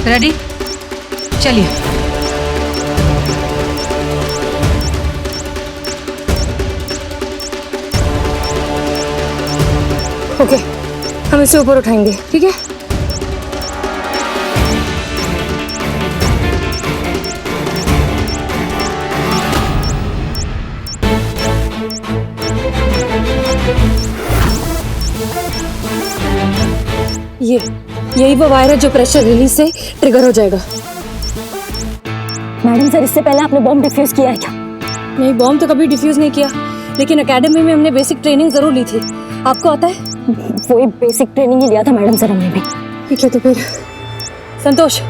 Ready? चलिए। Okay, हम इसे ऊपर उठाएंगे, ठीक है? यही वो वायर है जो प्रेशर रिलीज से ट्रिगर हो जाएगा। मैडम सर, इससे पहले आपने बॉम्ब डिफ्यूज किया है क्या? नहीं, बॉम्ब तो कभी डिफ्यूज नहीं किया, लेकिन एकेडमी में हमने बेसिक ट्रेनिंग जरूर ली थी। आपको आता है? वही बेसिक ट्रेनिंग ही लिया था मैडम सर हमने भी। ठीक है, तो फिर संतोष,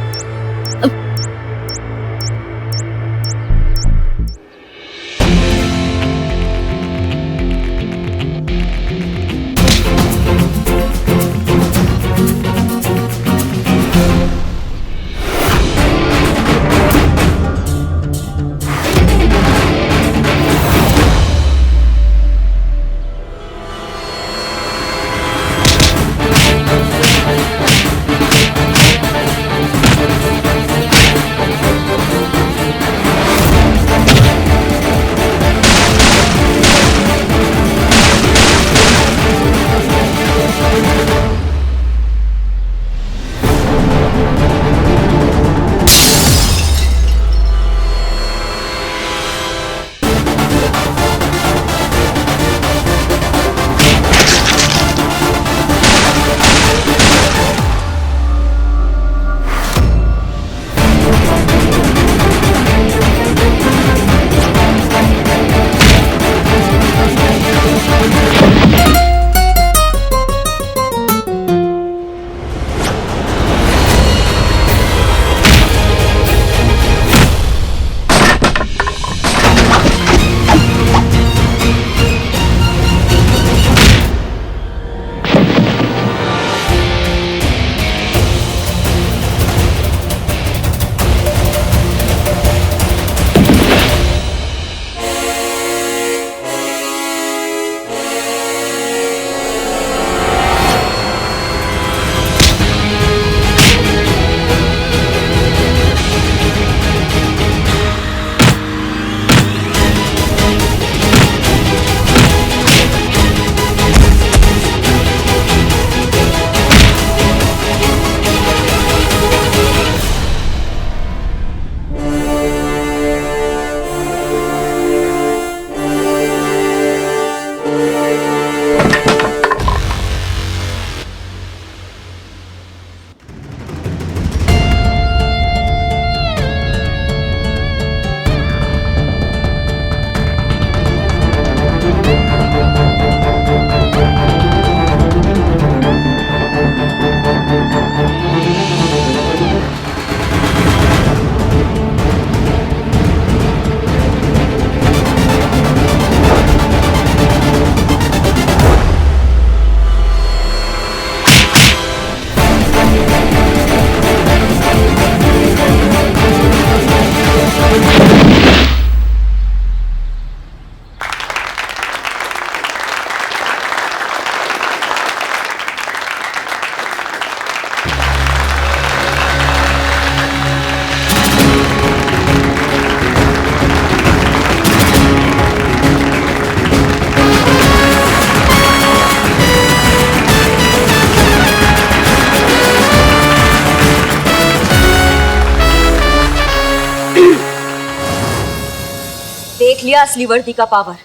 देख लिया असली वर्दी का पावर।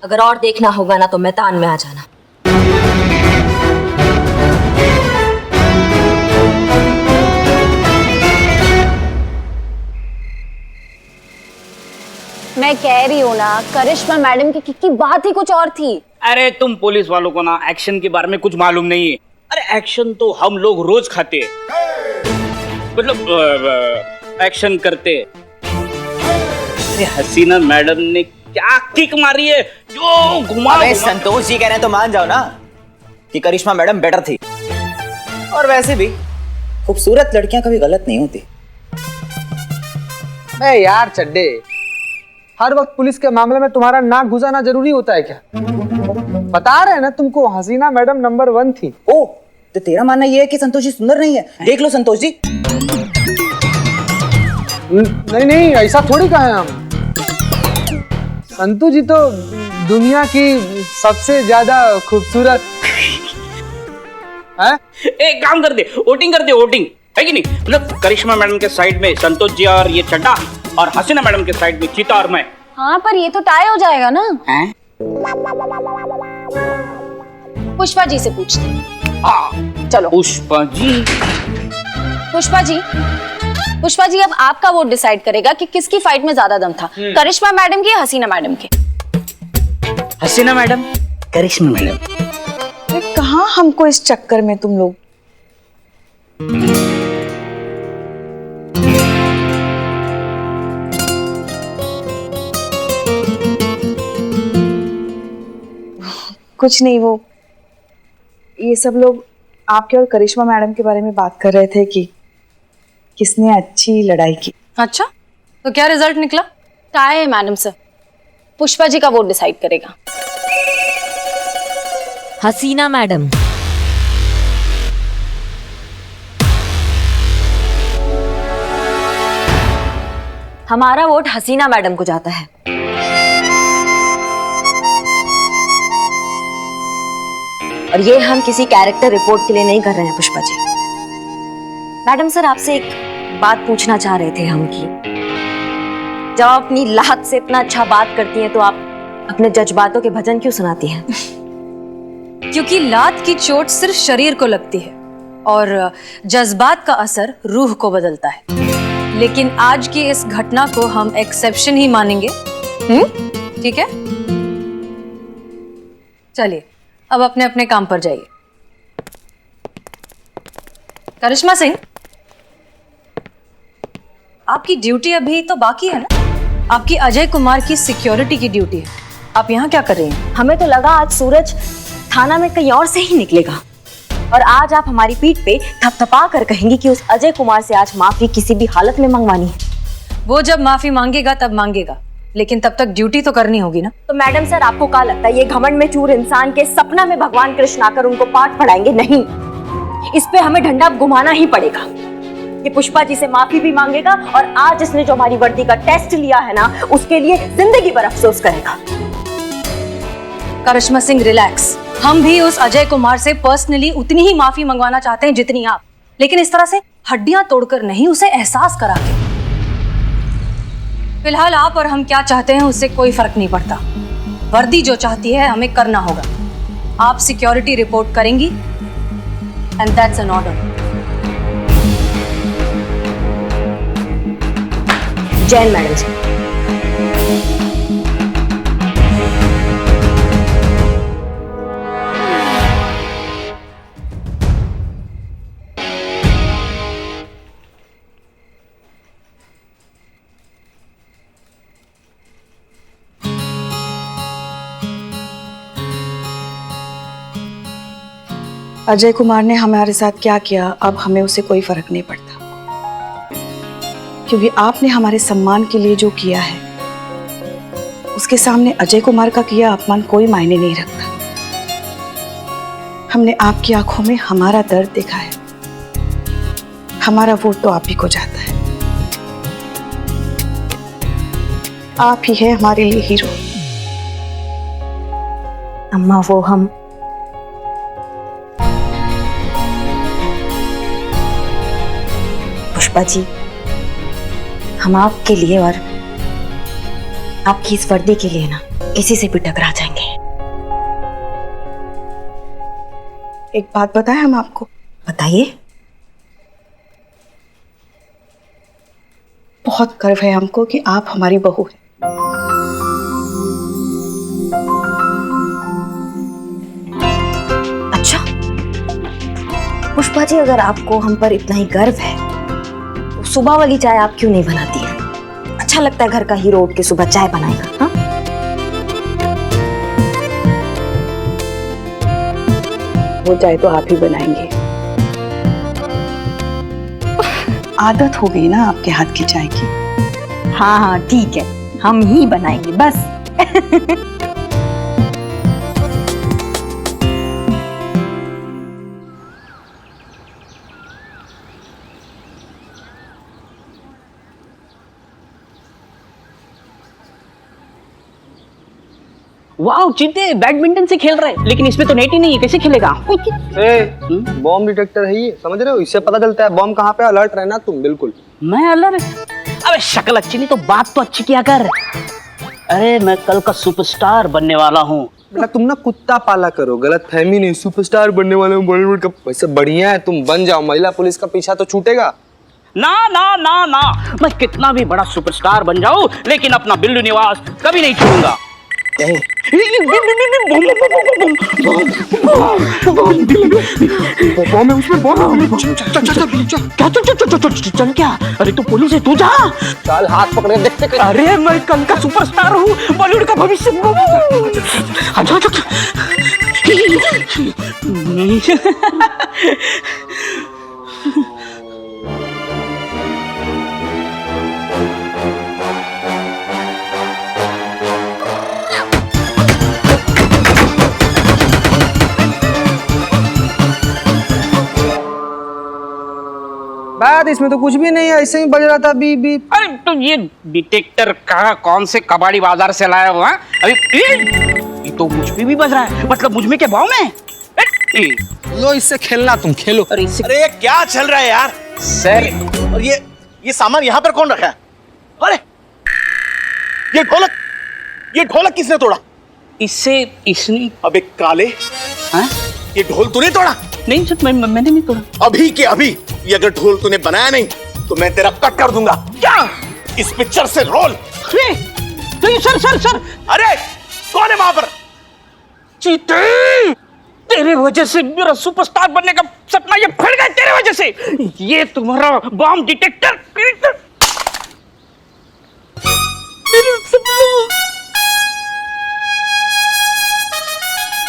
अगर और देखना होगा ना तो मैदान में आ जाना। मैं कह रही हूँ ना, करिश्मा मैडम की बात ही कुछ और थी। अरे तुम पुलिस वालों को ना एक्शन के बारे में कुछ मालूम नहीं है। अरे एक्शन तो हम लोग रोज खाते हैं, मतलब एक्शन करते। अरे हसीना मैडम ने क्या किक मारी है जो घुमा। अबे संतोष जी कह रहे हैं तो मान जाओ ना कि करिश्मा मैडम बेटर थी। और वैसे भी खूबसूरत लड़कियां कभी गलत नहीं होती। अरे यार चड्डे, हर वक्त पुलिस के मामले में तुम्हारा नाक घुसाना जरूरी होता है क्या? बता रहे हैं ना तुमको, हसीना मैडम नंबर 1 थी। ओ, तो तेरा मानना यह है कि संतोष जी सुंदर नहीं है? देख लो संतोष जी, नहीं नहीं, ऐसा थोड़ी कहे हम। संतू जी तो दुनिया की सबसे ज्यादा खूबसूरत है। एक काम कर दे, वोटिंग कर दे, वोटिंग है कि नहीं? मतलब करिश्मा मैडम के साइड में संतोष जी और ये चड्डा, और हसीना मैडम के साइड में चीता और मैं। हाँ पर ये तो टाई हो जाएगा ना। हैं? पुष्पा जी से पूछते हैं। हाँ चलो पुष्पा जी। पुष्पा जी, पुष्पा जी अब आपका वोट डिसाइड करेगा कि किसकी फाइट में ज्यादा दम था, करिश्मा मैडम की या हसीना मैडम की। हसीना मैडम, करिश्मा मैडम। अरे कहाँ हमको इस चक्कर में तुम लोग। कुछ नहीं, वो ये सब लोग आपके और करिश्मा मैडम के बारे में बात कर रहे थे कि किसने अच्छी लड़ाई की। अच्छा, तो क्या रिजल्ट निकला? टाई है मैडम सर, पुष्पा जी का वोट डिसाइड करेगा। हसीना मैडम। हमारा वोट हसीना मैडम को जाता है। और ये हम किसी कैरेक्टर रिपोर्ट के लिए नहीं कर रहे हैं पुष्पा जी। मैडम सर, आपसे एक बात पूछना चाह रहे थे हम कि जब आप अपनी लात से इतना अच्छा बात करती हैं तो आप अपने जज्बातों के भजन क्यों सुनाती हैं? क्योंकि लात की चोट सिर्फ शरीर को लगती है और जज्बात का असर रूह को बदलता है। लेकिन आज की इस घटना को हम एक्सेप्शन ही मानेंगे। ठीक है, चलिए अब अपने अपने काम पर जाइए। करिश्मा सिंह, आपकी ड्यूटी अभी तो बाकी है ना? आपकी अजय कुमार की सिक्योरिटी की ड्यूटी है। आप यहाँ क्या कर रही हैं? हमें तो लगा आज सूरज थाना में कहीं और से ही निकलेगा, और आज आप हमारी पीठ पे थपथपा कर कहेंगी कि उस अजय कुमार से आज माफी किसी भी हालत में मंगवानी है। वो जब माफी मांगेगा तब मांगेगा, लेकिन तब तक ड्यूटी तो करनी होगी ना। तो मैडम सर, आपको क्या लगता है ये घमंड में चूर इंसान के सपना में भगवान कृष्ण आकर उनको पाठ पढ़ाएंगे? नहीं, इस पे हमें डंडा घुमाना ही पड़ेगा। ये पुष्पा जी से माफी भी मांगेगा और आज इसने जो हमारी वर्दी का टेस्ट लिया है ना, उसके लिए जिंदगी भर अफसोस करेगा। करिश्मा सिंह, रिलैक्स। हम भी उस अजय कुमार से पर्सनली उतनी ही माफी मंगवाना चाहते हैं जितनी आप, लेकिन इस तरह से हड्डियां तोड़कर नहीं, उसे एहसास करा के। फिलहाल आप और हम क्या चाहते हैं उससे कोई फर्क नहीं पड़ता। वर्दी जो चाहती है हमें करना होगा। आप सिक्योरिटी रिपोर्ट करेंगी and that's an order. Jain madam ji. Ajay Kumar ने हमारे साथ क्या किया अब हमें उससे कोई फर्क नहीं पड़ता, क्योंकि आपने हमारे सम्मान के लिए जो किया है उसके सामने अजय कुमार का किया अपमान कोई मायने नहीं रखता। हमने आपकी आंखों में हमारा दर्द देखा है। हमारा वोट तो आप ही को जाता है। आप ही है हमारे लिए हीरो। अम्मा, वो हम पुष्पा जी, हम आपके लिए और आपकी इस वर्दी के लिए ना इसी से भी टकरा जाएंगे। एक बात बताएं हम आपको? बताइए। बहुत गर्व है हमको कि आप हमारी बहू हैं। अच्छा पुष्पा जी, अगर आपको हम पर इतना ही गर्व है तो सुबह वाली चाय आप क्यों नहीं बनाती है? अच्छा लगता है घर का हीरो उठ के सुबह चाय बनाएगा। हाँ, वो चाय तो आप ही बनाएंगे। आदत हो गई ना आपके हाथ की चाय की। हाँ हाँ ठीक है, हम ही बनाएंगे बस। वाह चीते बैडमिंटन से खेल रहे हैं, लेकिन इसमें तो नेट ही नहीं है, कैसे खेलेगा? बॉम्ब डिटेक्टर है ये, समझ रहे हो? इससे पता चलता है बॉम्ब कहाँ पे। अलर्ट रहना तुम बिल्कुल। मैं अलर्ट? अबे शक्ल अच्छी नहीं तो बात तो अच्छी किया कर। अरे मैं कल का सुपरस्टार बनने वाला हूँ। बेटा तुम ना कुत्ता पाला करो, गलत फहमी नहीं। सुपरस्टार बनने वाले हूँ बॉलीवुड का। वैसे बढ़िया है, तुम बन जाओ, महिला पुलिस का पीछा तो छूटेगा। ना ना ना ना, मैं कितना भी बड़ा सुपरस्टार बन जाऊं, लेकिन अपना बिल्लू निवास कभी नहीं छोड़ूंगा। चल क्या? अरे तू पुलिस है, तू जा। चल हाथ पकड़ के देखते कर। अरे मैं कल का सुपरस्टार हूँ, बॉलीवुड का भविष्य। बात इसमें तो कुछ भी नहीं है, ऐसे ही बज रहा था बी बी। अरे तो ये डिटेक्टर का कौन से कबाड़ी बाजार से लाया हुआ? अभी ये तो मुझ पे भी बज रहा है, मतलब मुझ में क्या भाव में? लो इससे खेलना, तुम खेलो। अरे इससे अरे ये क्या चल रहा है यार? सर, और ये सामान यहाँ पर कौन रखा है? अरे ये ढोलक किसने तोड़ा? इससे इसने। अबे काले, हाँ? ये ढोल तूने तोड़ा? नहीं सर, मैंने नहीं तोड़ा। अभी के अभी ये अगर ढोल तूने बनाया नहीं तो मैं तेरा कट कर दूंगा। क्या? इस पिक्चर से रोल। अरे तो ये सर। अरे कौन है वहां पर? चीते, तेरे वजह से मेरा सुपरस्टार बनने का सपना ये फट गया, तेरे वजह से। ये तुम्हारा बॉम्ब डिटेक्टर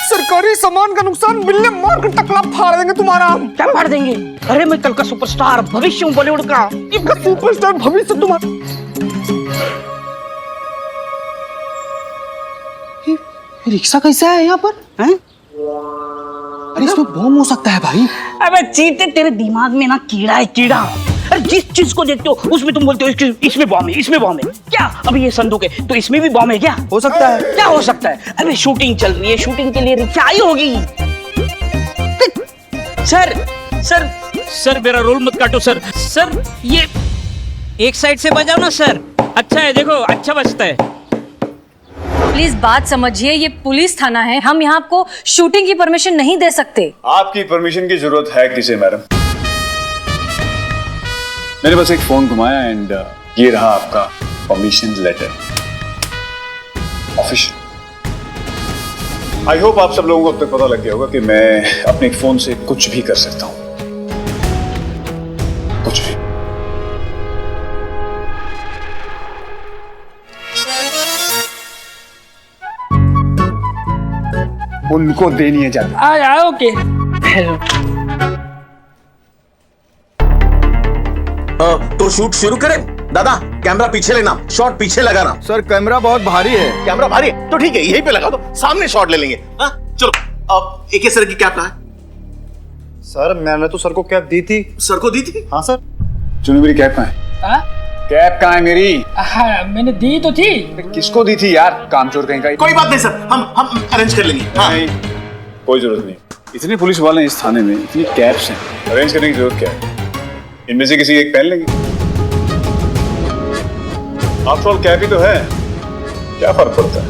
सरकारी सामान का नुकसान, बिल्ले मार कर टकला फाड़ देंगे तुम्हारा। क्या फाड़ देंगे? अरे मैं कल का सुपरस्टार भविष्य हूँ बॉलीवुड का। सुपरस्टार भविष्य तुम्हारा। ये रिक्शा कैसा है यहाँ पर? हैं? अरे इसमें बॉम्ब हो सकता है भाई। अबे चीते, तेरे दिमाग में ना कीड़ा है, कीड़ा। अरे जिस चीज को देखते हो उसमें तुम बोलते हो इसमें बॉम्ब है, इसमें बॉम्ब है। क्या अभी ये संदूक है तो इसमें भी बॉम्ब है क्या? हो सकता है। क्या हो सकता है? अरे शूटिंग चल रही है, शूटिंग के लिए रिक्शा आई होगी। सर मेरा रोल मत काटो सर। सर ये एक साइड से बजाओ ना सर, अच्छा है, देखो अच्छा बजता है। प्लीज बात समझिए, ये पुलिस थाना है, हम यहाँ आपको शूटिंग की परमिशन नहीं दे सकते। आपकी परमिशन की जरूरत है किसे मैडम? मैंने बस एक फोन घुमाया एंड ये रहा आपका permission letter, official. I hope आप सब लोगों को अब तक पता लग गया होगा कि मैं अपने फोन से कुछ भी कर सकता हूं, कुछ भी। उनको देनी है जाती। ओके। तो शूट शुरू करें? दादा कैमरा पीछे लेना, शॉट पीछे लगाना। सर कैमरा बहुत भारी है। कैमरा भारी है तो ठीक है, यहीं पे लगा दो, सामने शॉट ले लेंगे। हाँ चलो। अब एक सर की कैप कहाँ है? सर मैंने तो सर को कैप दी थी। सर को दी थी? हाँ सर। चुनी मेरी कैप कहाँ है? कैप कहाँ है मेरी? मैंने दी तो थी। किसको दी थी यार, कामचोर कहीं का। कोई बात नहीं सर, हम अरेंज कर लेंगे। हाँ। नहीं, कोई जरूरत नहीं। इतने पुलिस वाले इस थाने में, इतनी कैप्स हैं, अरेंज करने की जरूरत क्या है? इनमें से किसी एक पहन लेंगे। आफ्टर ऑल कैप ही तो है, क्या फर्क पड़ता है?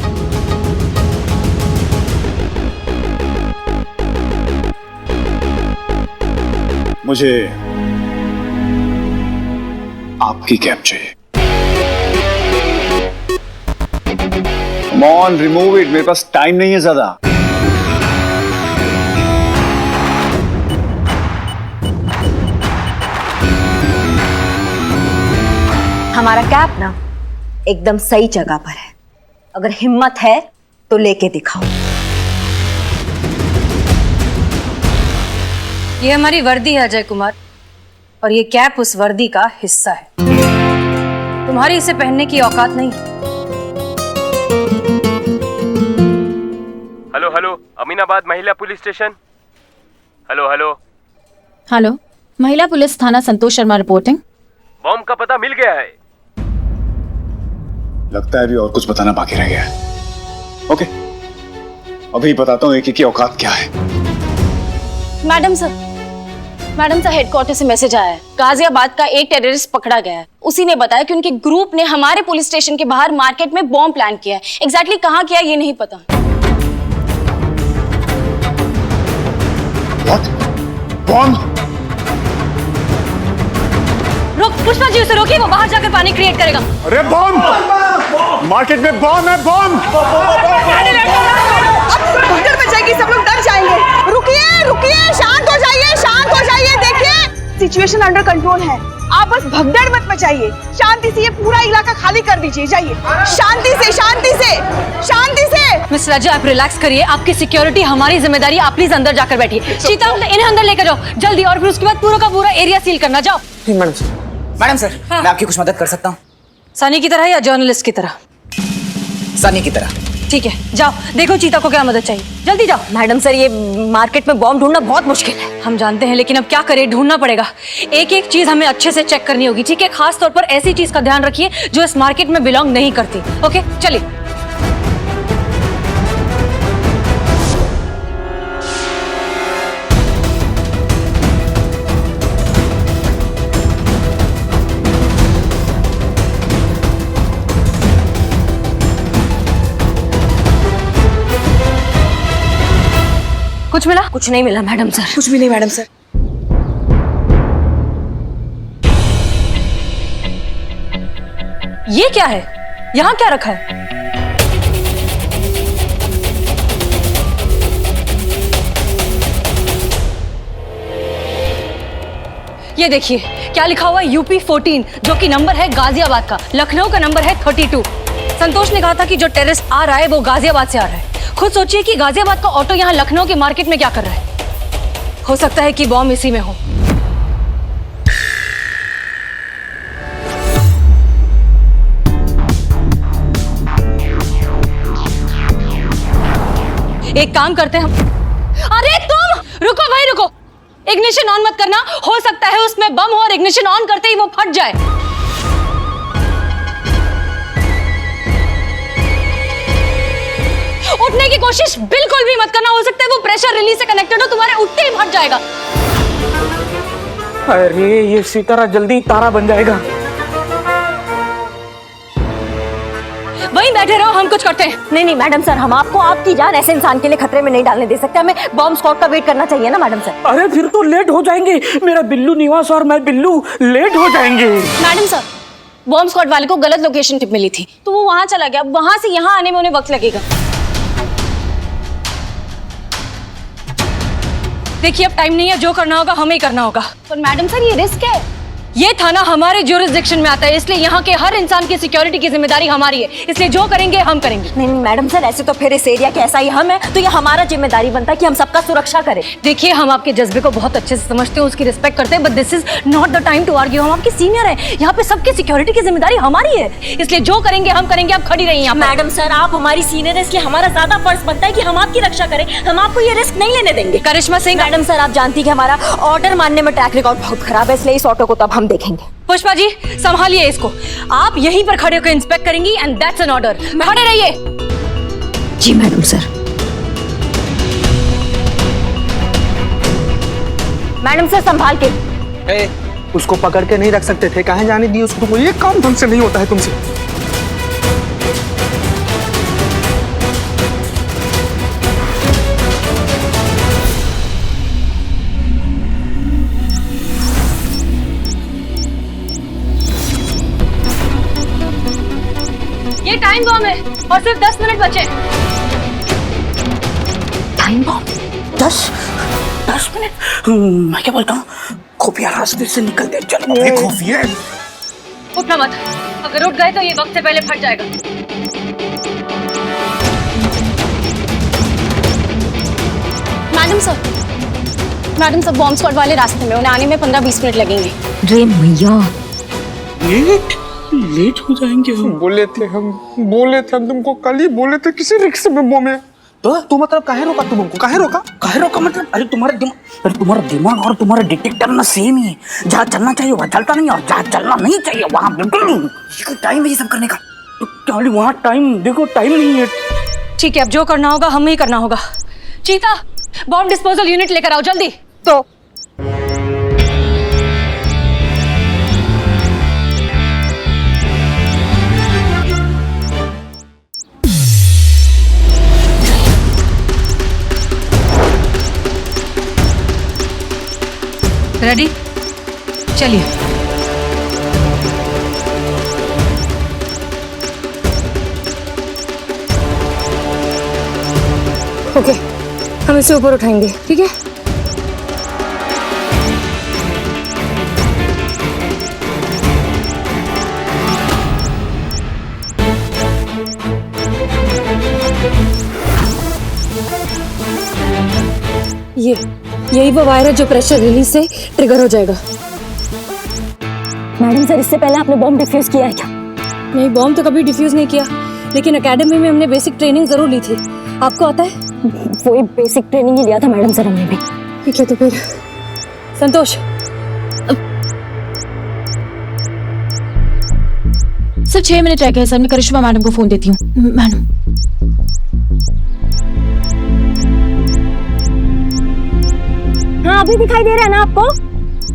मुझे आपकी कैप चाहिए। Come on, remove it, मेरे पास टाइम नहीं है ज्यादा। हमारा कैप ना एकदम सही जगह पर है, अगर हिम्मत है तो लेके दिखाओ। ये हमारी वर्दी है अजय कुमार, और ये कैप उस वर्दी का हिस्सा है। तुम्हारी इसे पहनने की औकात नहीं। हेलो हेलो, अमीनाबाद महिला police station. Hello hello hello, महिला पुलिस थाना संतोष शर्मा रिपोर्टिंग। बॉम्ब का पता मिल गया है। लगता है अभी और कुछ बताना बाकी रह गया है। ओके अभी बताता हूँ एक की औकात क्या है। मैडम सर हेडक्वार्टर से मैसेज आया है। गाजियाबाद का एक टेररिस्ट पकड़ा गया है। उसी ने बताया कि उनके ग्रुप ने हमारे पुलिस स्टेशन के बाहर मार्केट में बॉम्ब प्लान किया है। एग्जैक्टली कहाँ किया ये नहीं पता। बॉम्ब? रुक पुष्पा जी, उसे रोकिए, वो बाहर जाकर पानी क्रिएट करेगा। अरे बॉम्ब! मार्केट में बॉम्ब है, बॉम्ब! भगदड़ मच जाएगी, सब लोग डर जाएंगे। रुकिए रुकिए, शांत हो जाइए, शांत हो जाइए। देखिए सिचुएशन अंडर कंट्रोल है, आप बस भगदड़ मत मचाइए। शांति से ये पूरा इलाका खाली कर दीजिए। जाइए, शांति से शांति से शांति से। मिस राजा, आप रिलैक्स करिए, आपकी सिक्योरिटी हमारी जिम्मेदारी। आप प्लीज अंदर जाकर बैठिए। चीता, इन्हें अंदर लेकर जाओ जल्दी, और फिर उसके बाद पूरा का पूरा एरिया सील करना। जाओ। मैडम सर, हाँ। मैं आपकी कुछ मदद कर सकता हूँ? सनी की तरह या जर्नलिस्ट की तरह? सनी की तरह। ठीक है, जाओ देखो चीता को क्या मदद चाहिए, जल्दी जाओ। मैडम सर, ये मार्केट में बॉम्ब ढूंढना बहुत मुश्किल है। हम जानते हैं, लेकिन अब क्या करें, ढूंढना पड़ेगा। एक एक चीज हमें अच्छे से चेक करनी होगी, ठीक है? खास तौर पर ऐसी चीज का ध्यान रखिए जो इस मार्केट में बिलोंग नहीं करती। ओके, चलिए। कुछ मिला? कुछ नहीं मिला मैडम सर। कुछ भी नहीं मैडम सर। ये क्या है? यहाँ क्या रखा है? ये देखिए क्या लिखा हुआ है, यूपी 14, जो कि नंबर है गाजियाबाद का। लखनऊ का नंबर है 32। संतोष ने कहा था कि जो टेररिस्ट आ रहा है वो गाजियाबाद से आ रहा है। खुद सोचिए कि गाजियाबाद का ऑटो यहाँ लखनऊ के मार्केट में क्या कर रहा है। हो सकता है कि बॉम्ब इसी में हो। एक काम करते हैं हम। अरे तुम रुको भाई, रुको। इग्निशन ऑन मत करना, हो सकता है उसमें बम हो और इग्निशन ऑन करते ही वो फट जाए। उठने की कोशिश बिल्कुल भी मत करना, हो सकता है वो प्रेशर रिलीज से कनेक्टेड हो, तुम्हारे उठते ही फट जाएगा। अरे ये सितारा जल्दी तारा बन जाएगा। वहीं बैठे रहो, हम कुछ करते हैं। नहीं मैडम सर, हम आपको आपकी जान ऐसे इंसान के लिए खतरे में नहीं डालने दे सकते। हमें बॉम्ब स्क्वाड का वेट करना चाहिए ना मैडम सर। अरे फिर तो लेट हो जाएंगे। मेरा बिल्लू निवास और मैं बिल्लू लेट हो जाएंगे। मैडम सर, बॉम्ब स्क्वाड वाले को गलत लोकेशन टिप मिली थी, तो वो वहां चला गया। वहां से यहाँ आने में उन्हें वक्त लगेगा। देखिए अब टाइम नहीं है, जो करना होगा हमें ही करना होगा। पर मैडम सर, ये रिस्क है। ये थाना हमारे ज्यूरिसडिक्शन में आता है, इसलिए यहाँ के हर इंसान की सिक्योरिटी की जिम्मेदारी हमारी है। इसलिए जो करेंगे हम करेंगे। नहीं मैडम सर, ऐसे तो फिर इस एरिया के ऐसा ही हम है, तो ये हमारा जिम्मेदारी बनता है कि हम सबका सुरक्षा करें। देखिए हम आपके जज्बे को बहुत अच्छे से समझते हैं, उसकी रिस्पेक्ट करते हैं, but this is not the time to argue. हम आपके सीनियर हैं, यहाँ पे सबकी सिक्योरिटी की जिम्मेदारी हमारी है, इसलिए जो करेंगे हम करेंगे। आप खड़ी रहिए। मैडम सर, आप हमारी सीनियर है, इसलिए हमारा ज्यादा फर्ज बनता है कि हम आपकी रक्षा करें। हम आपको ये रिस्क नहीं लेने देंगे। करिश्मा सिंह। मैडम सर, आप जानती है हमारा ऑर्डर मानने में ट्रैक रिकॉर्ड बहुत खराब है, इसलिए इस ऑटो को तो अब हम देखेंगे। पुष्पा जी संभालिए इसको, आप यहीं पर खड़े होकर इंस्पेक्ट करेंगी, एंड दैट्स एन ऑर्डर। खड़े रहिए। जी मैडम सर। मैडम सर संभाल के। उसको पकड़ के नहीं रख सकते थे, कहाँ जाने दी उसको? ये काम ढंग से नहीं होता है तुमसे। ये टाइम बॉम्ब है और सिर्फ 10 मिनट बचे। Time bomb? 10 मिनट? मैं क्या बोलता हूँ, खुफिया रास्ते से निकलते चलो। खुफिया? उठना मत, अगर उठ गए तो ये वक्त से पहले फट जाएगा। मैडम सर बॉम्ब स्क्वाड वाले रास्ते में, उन्हें आने में 15-20 मिनट लगेंगे। रे मैया, लेट हो जाएंगे हम। बोले थे हम तुमको कल ही बोले थे किसी रिक्शे में बॉम्ब है। तो मतलब काहे रोका तुम हमको? काहे रोका मतलब? अरे तुम्हारा दिमाग और तुम्हारा डिटेक्टर ना सेम ही है। जहाँ चलना चाहिए वहाँ चलता नहीं, और जहाँ चलना नहीं चाहिए वहाँ बिल्कुल नहीं। ये कोई टाइम है ये सब करने का? तो क्या वहाँ टाइम देखो, टाइम नहीं है। ठीक है, अब जो करना होगा हमें ही करना होगा। चीता, बॉम्ब डिस्पोजल यूनिट लेकर आओ जल्दी। तो रेडी, चलिए। ओके, हम इसे ऊपर उठाएंगे, ठीक है? यही वो वायर है जो प्रेशर रिलीज से ट्रिगर हो जाएगा। मैडम सर, इससे पहले आपने बॉम्ब डिफ्यूज किया है क्या? नहीं, बॉम्ब तो कभी डिफ्यूज नहीं किया, लेकिन एकेडमी में हमने बेसिक ट्रेनिंग जरूर ली थी। आपको आता है? वही बेसिक ट्रेनिंग ही लिया था मैडम सर हमने भी। ठीक है, तो फिर संतोष। सर 6 मिनट रह गए सर, मैं करिश्मा मैडम को फोन देती हूँ। मैडम, हाँ अभी दिखाई दे रहा है ना आपको?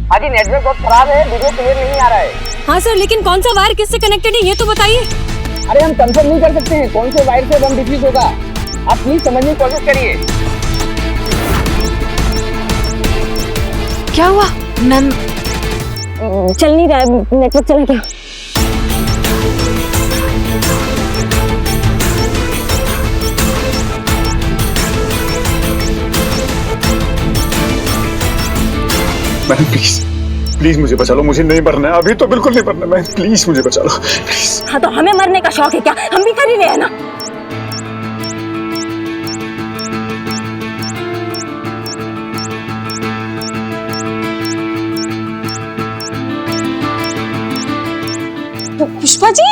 हाँ जी, नेटवर्क बहुत खराब है, वीडियो क्लियर नहीं आ रहा है। हाँ सर, लेकिन कौन सा वायर किससे कनेक्टेड है ये तो बताइए। अरे हम कंफर्म नहीं कर सकते हैं कौन से वायर से बम डिफ्यूज होगा। आप प्लीज समझने की कोशिश करिए। क्या हुआ मैम? चल नहीं रहा है, नेटवर्क चला क्या? मैडम प्लीज प्लीज मुझे बचा लो, मुझे नहीं मरना है, अभी तो बिल्कुल नहीं मरना। मैं प्लीज मुझे बचा लो प्लीज। हाँ तो हमें मरने का शौक है क्या? हम भी कर ही रहे हैं ना। पुष्पा जी,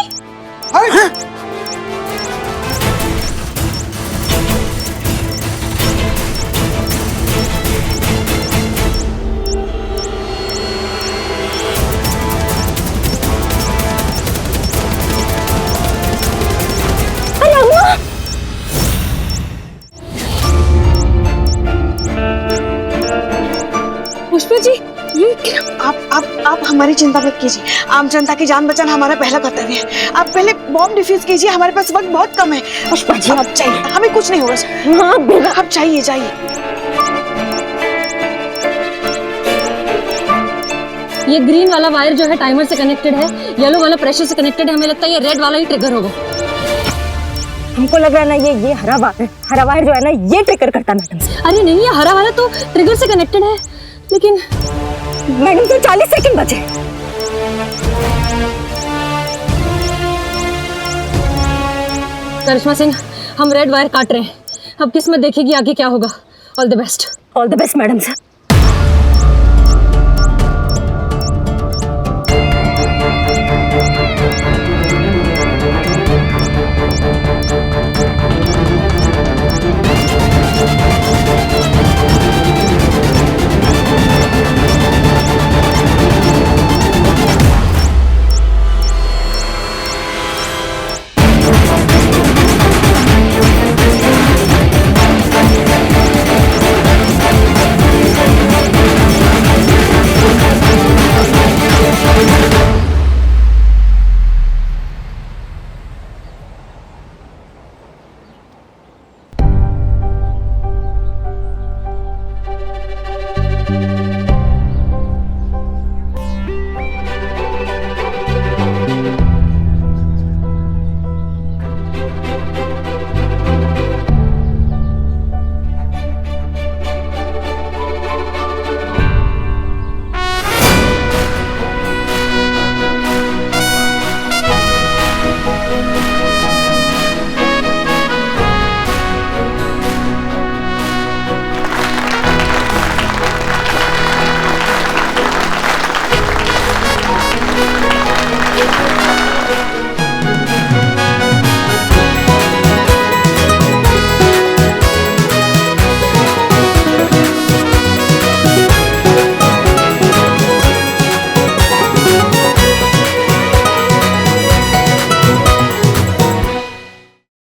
पुष्पा जी, ये आप हमारी चिंता मत कीजिए। आम जनता की जान बचाना हमारा पहला कर्तव्य है। आप पहले बॉम्ब डिफ्यूज कीजिए, हमारे पास वक्त बहुत कम है। पुष्पा जी आप चाहिए, हमें कुछ नहीं होगा सर। हाँ आप चाहिए जाइए। ये ग्रीन वाला वायर जो है टाइमर से कनेक्टेड है, येलो वाला प्रेशर से कनेक्टेड है। हमें लगता है ये रेड वाला ही ट्रिगर होगा। हमको लग रहा है ना ये हरा वायर जो है ना ये ट्रिगर करता है मैडम। अरे नहीं, ये हरा वाला तो ट्रिगर से कनेक्टेड है, लेकिन मैडम तो 40 सेकंड बचे। करिश्मा सिंह, हम रेड वायर काट रहे हैं। अब किस्मत देखेगी आगे क्या होगा। All the best. All the best madam sir.